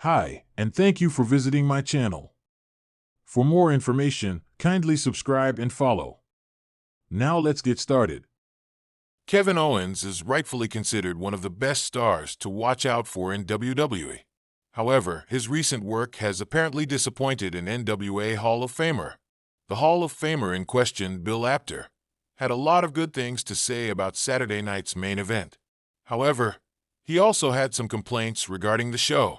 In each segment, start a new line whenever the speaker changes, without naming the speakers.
Hi, and thank you for visiting my channel. For more information, kindly subscribe and follow. Now let's get started. Kevin Owens is rightfully considered one of the best stars to watch out for in WWE. However, his recent work has apparently disappointed an NWA Hall of Famer. The Hall of Famer in question, Bill Apter, had a lot of good things to say about Saturday night's main event. However, he also had some complaints regarding the show.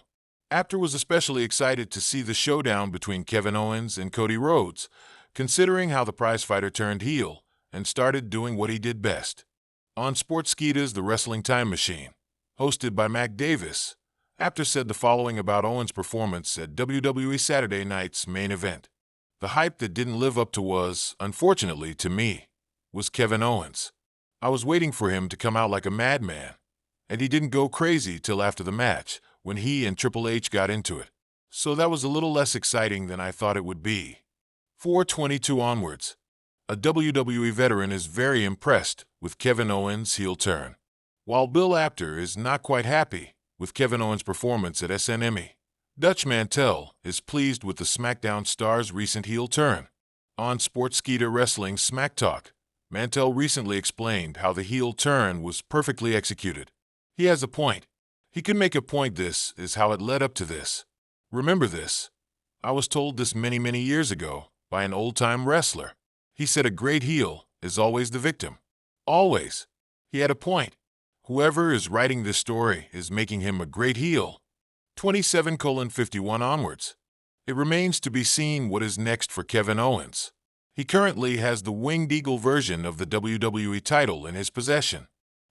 Apter was especially excited to see the showdown between Kevin Owens and Cody Rhodes, considering how the prizefighter turned heel and started doing what he did best. On Sportskeeda's The Wrestling Time Machine, hosted by Mac Davis, Apter said the following about Owens' performance at WWE Saturday night's main event. The hype that didn't live up to was, unfortunately to me, was Kevin Owens. I was waiting for him to come out like a madman, and he didn't go crazy till after the match, when he and Triple H got into it. So that was a little less exciting than I thought it would be. 422 onwards. A WWE veteran is very impressed with Kevin Owens' heel turn. While Bill Apter is not quite happy with Kevin Owens' performance at SNME, Dutch Mantell is pleased with the SmackDown star's recent heel turn. On Sportskeeda Wrestling Smack Talk, Mantell recently explained how the heel turn was perfectly executed. He has a point. He can make a point. This is how it led up to this. Remember this. I was told this many years ago by an old-time wrestler. He said a great heel is always the victim. Always. He had a point. Whoever is writing this story is making him a great heel. 27:51 onwards. It remains to be seen what is next for Kevin Owens. He currently has the Winged Eagle version of the WWE title in his possession.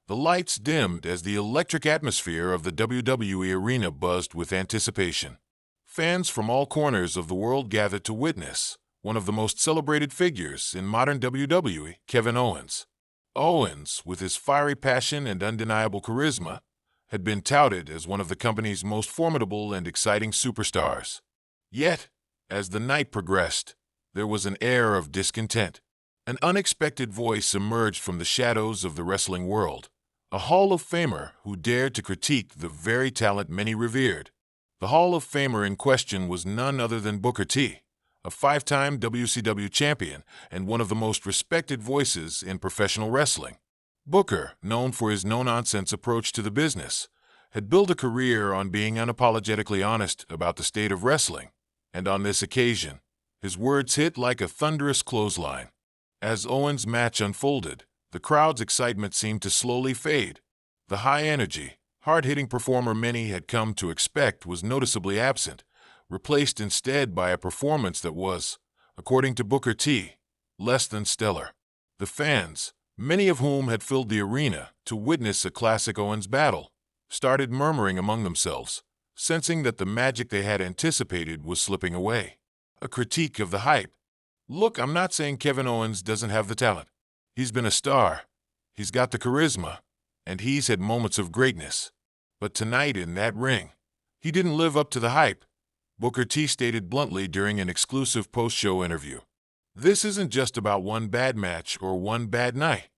The lights dimmed as the electric atmosphere of the WWE arena buzzed with anticipation. Fans from all corners of the world gathered to witness one of the most celebrated figures in modern WWE, Kevin Owens. Owens, with his fiery passion and undeniable charisma, had been touted as one of the company's most formidable and exciting superstars. Yet, as the night progressed, there was an air of discontent. An unexpected voice emerged from the shadows of the wrestling world, a Hall of Famer who dared to critique the very talent many revered. The Hall of Famer in question was none other than Booker T, a five-time WCW champion and one of the most respected voices in professional wrestling. Booker, known for his no-nonsense approach to the business, had built a career on being unapologetically honest about the state of wrestling, and on this occasion, his words hit like a thunderous clothesline. As Owens' match unfolded, the crowd's excitement seemed to slowly fade. The high-energy, hard-hitting performer many had come to expect was noticeably absent, replaced instead by a performance that was, according to Booker T, less than stellar. The fans, many of whom had filled the arena to witness a classic Owens battle, started murmuring among themselves, sensing that the magic they had anticipated was slipping away. A critique of the hype. Look, I'm not saying Kevin Owens doesn't have the talent. He's been a star. He's got the charisma, and he's had moments of greatness. But tonight in that ring, he didn't live up to the hype, Booker T stated bluntly during an exclusive post-show interview. This isn't just about one bad match or one bad night.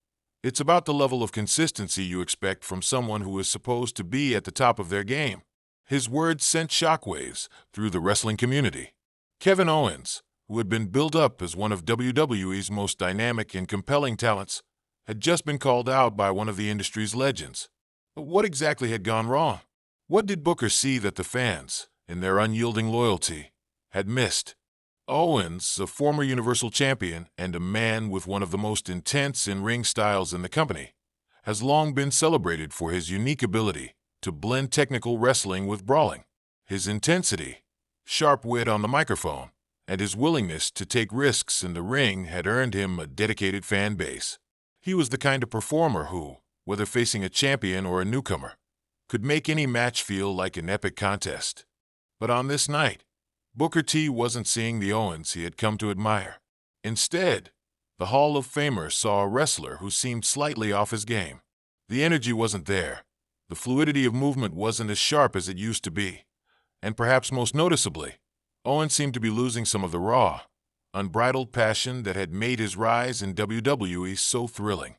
It's about the level of consistency you expect from someone who is supposed to be at the top of their game. His words sent shockwaves through the wrestling community. Kevin Owens, who had been built up as one of WWE's most dynamic and compelling talents, had just been called out by one of the industry's legends. But what exactly had gone wrong? What did Booker see that the fans, in their unyielding loyalty, had missed? Owens, a former Universal Champion and a man with one of the most intense in-ring styles in the company, has long been celebrated for his unique ability to blend technical wrestling with brawling. His intensity, sharp wit on the microphone, and his willingness to take risks in the ring had earned him a dedicated fan base. He was the kind of performer who, whether facing a champion or a newcomer, could make any match feel like an epic contest. But on this night, Booker T wasn't seeing the Owens he had come to admire. Instead, the Hall of Famer saw a wrestler who seemed slightly off his game. The energy wasn't there. The fluidity of movement wasn't as sharp as it used to be. And perhaps most noticeably, Owens seemed to be losing some of the raw, unbridled passion that had made his rise in WWE so thrilling.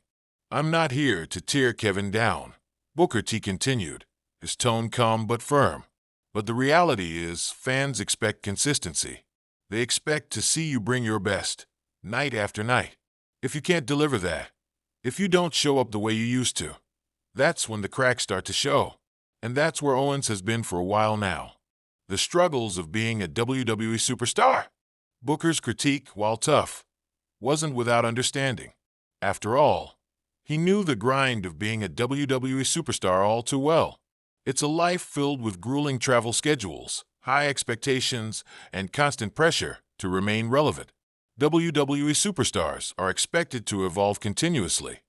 I'm not here to tear Kevin down, Booker T continued, his tone calm but firm. But the reality is, fans expect consistency. They expect to see you bring your best, night after night. If you can't deliver that, if you don't show up the way you used to, that's when the cracks start to show. And that's where Owens has been for a while now. The struggles of being a WWE superstar. Booker's critique, while tough, wasn't without understanding. After all, he knew the grind of being a WWE superstar all too well. It's a life filled with grueling travel schedules, high expectations, and constant pressure to remain relevant. WWE superstars are expected to evolve continuously,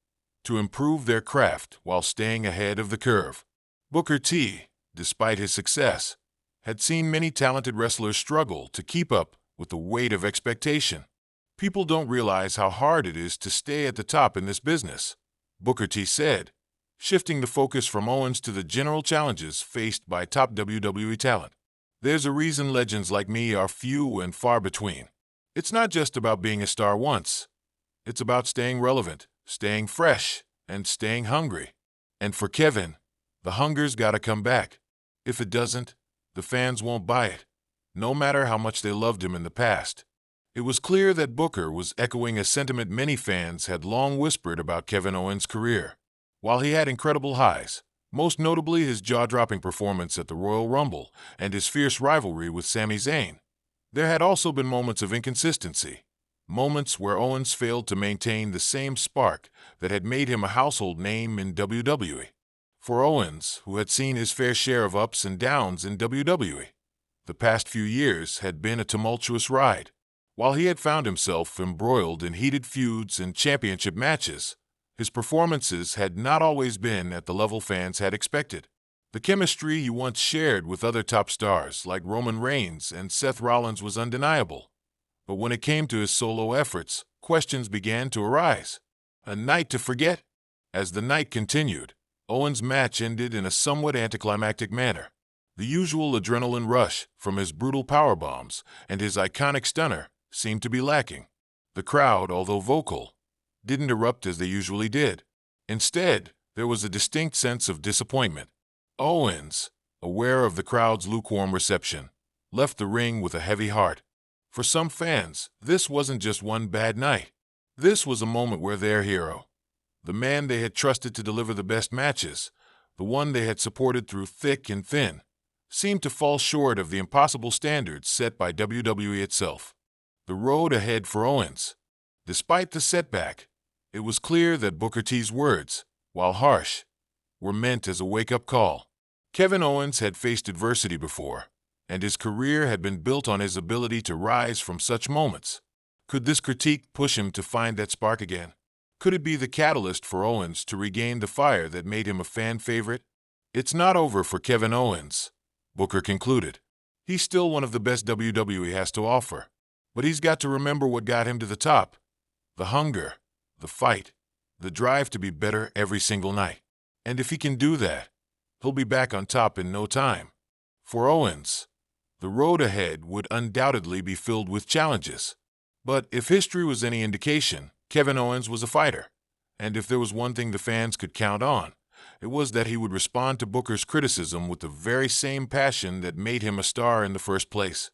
to improve their craft while staying ahead of the curve. Booker T, despite his success, had seen many talented wrestlers struggle to keep up with the weight of expectation. People don't realize how hard it is to stay at the top in this business, Booker T said, shifting the focus from Owens to the general challenges faced by top WWE talent. There's a reason legends like me are few and far between. It's not just about being a star once. It's about staying relevant, staying fresh, and staying hungry. And for Kevin, the hunger's gotta come back. If it doesn't, the fans won't buy it, no matter how much they loved him in the past. It was clear that Booker was echoing a sentiment many fans had long whispered about Kevin Owens' career. While he had incredible highs, most notably his jaw-dropping performance at the Royal Rumble and his fierce rivalry with Sami Zayn, there had also been moments of inconsistency, moments where Owens failed to maintain the same spark that had made him a household name in WWE. For Owens, who had seen his fair share of ups and downs in WWE, the past few years had been a tumultuous ride. While he had found himself embroiled in heated feuds and championship matches, his performances had not always been at the level fans had expected. The chemistry he once shared with other top stars like Roman Reigns and Seth Rollins was undeniable. But when it came to his solo efforts, questions began to arise. A night to forget? As the night continued, Owens' match ended in a somewhat anticlimactic manner. The usual adrenaline rush from his brutal powerbombs and his iconic stunner seemed to be lacking. The crowd, although vocal, didn't erupt as they usually did. Instead, there was a distinct sense of disappointment. Owens, aware of the crowd's lukewarm reception, left the ring with a heavy heart. For some fans, this wasn't just one bad night. This was a moment where their hero, the man they had trusted to deliver the best matches, the one they had supported through thick and thin, seemed to fall short of the impossible standards set by WWE itself. The road ahead for Owens. Despite the setback, it was clear that Booker T's words, while harsh, were meant as a wake-up call. Kevin Owens had faced adversity before, and his career had been built on his ability to rise from such moments. Could this critique push him to find that spark again? Could it be the catalyst for Owens to regain the fire that made him a fan favorite? It's not over for Kevin Owens, Booker concluded. He's still one of the best WWE has to offer, but he's got to remember what got him to the top. The hunger, the fight, the drive to be better every single night. And if he can do that, he'll be back on top in no time. For Owens, the road ahead would undoubtedly be filled with challenges. But if history was any indication, Kevin Owens was a fighter. And if there was one thing the fans could count on, it was that he would respond to Booker's criticism with the very same passion that made him a star in the first place.